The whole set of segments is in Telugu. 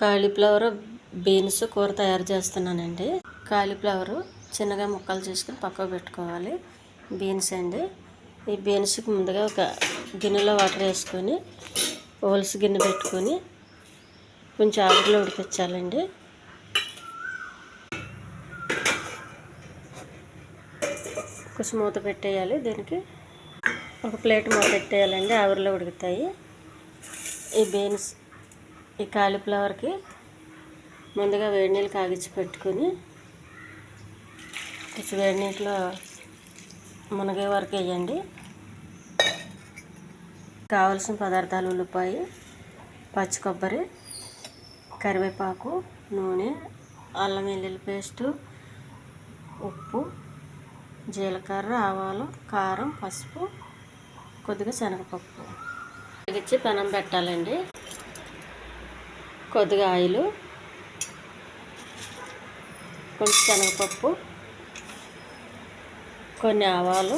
కాలీఫ్లవర్ బీన్స్ కూర తయారు చేస్తున్నానండి. కాలీఫ్లవర్ చిన్నగా ముక్కలు చేసుకుని పక్కకు పెట్టుకోవాలి. బీన్స్ అండి, ఈ బీన్స్కి ముందుగా ఒక గిన్నెలో వాటర్ వేసుకొని హోల్స్ గిన్నె పెట్టుకొని కొంచెం ఆవిరిలో ఉడికించాలండి. కొంచెం మూత పెట్టేయాలి. దీనికి ఒక ప్లేట్ మూత పెట్టేయాలండి, ఆవిరిలో ఉడుకుతాయి. ఈ బీన్స్ ఈ కాలీఫ్లవర్కి ముందుగా వేడి నీళ్ళు కాగించి పెట్టుకుని కొంచెం వేడి నీటిలో మునగే వరకు వేయండి. కావలసిన పదార్థాలు: ఉల్లిపాయ, పచ్చి కొబ్బరి, కరివేపాకు, నూనె, అల్లం వెల్లుల్లి పేస్టు, ఉప్పు, జీలకర్ర, ఆవాలు, కారం, పసుపు, కొద్దిగా శనగపప్పు ఇచ్చి పెనం పెట్టాలండి. కొద్దిగా ఆయిలు, కొంచెం శనగపప్పు, కొన్ని ఆవాలు,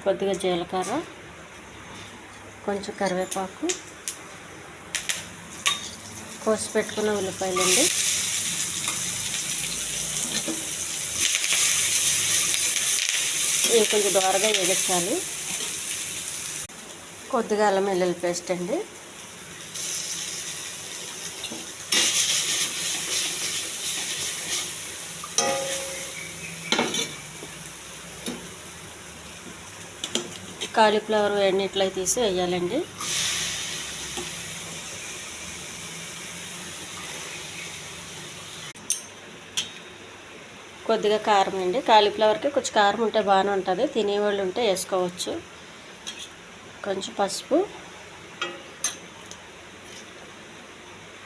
కొద్దిగా జీలకర్ర, కొంచెం కరివేపాకు, కోసి పెట్టుకున్న ఉల్లిపాయలండి, ఇవి కొంచెం దోరగా వేగించాలి. కొద్దిగా అల్లం వెల్లుల్లి పేస్ట్ అండి, కాలీఫ్లవర్ వేడి నీటిలో తీసి వేయాలండి. కొద్దిగా కారం అండి, కాలీఫ్లవర్కి కొంచెం కారం ఉంటే బాగానే ఉంటుంది, తినేవాళ్ళు ఉంటే వేసుకోవచ్చు. కొంచెం పసుపు,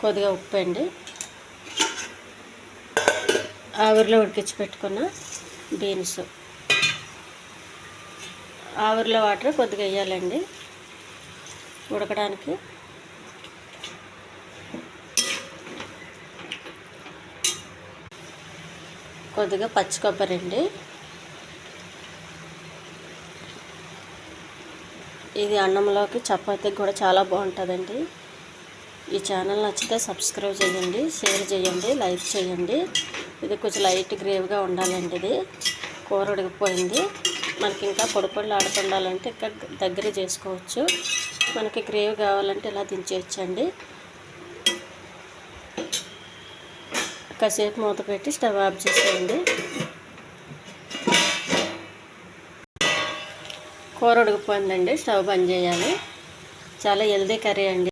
కొద్దిగా ఉప్పు అండి, ఆవిరిలో ఉడికించి పెట్టుకున్న బీన్స్, ఆవిరిలో వాటర్ కొద్దిగా వేయాలండి ఉడకడానికి. కొద్దిగా పచ్చి కొబ్బరి అండి, ఇది అన్నంలోకి చపాతీకి కూడా చాలా బాగుంటుందండి. ఈ ఛానల్ నచ్చితే సబ్స్క్రైబ్ చేయండి, షేర్ చేయండి, లైక్ చేయండి. ఇది కొంచెం లైట్ గ్రేవీగా ఉండాలండి. ఇది కూర ఉడికిపోయింది. మనకి ఇంకా పొడి పొడిలు ఆడుతుండాలంటే ఇంకా దగ్గర చేసుకోవచ్చు. మనకి గ్రేవీ కావాలంటే ఇలా దించేయచ్చండి. కాసేపు మూత పెట్టి స్టవ్ ఆఫ్ చేసేయండి. కూర ఉడికిపోయిందండి, స్టవ్ బంద్ చేయాలి. చాలా హెల్దీ కర్రీ అండి.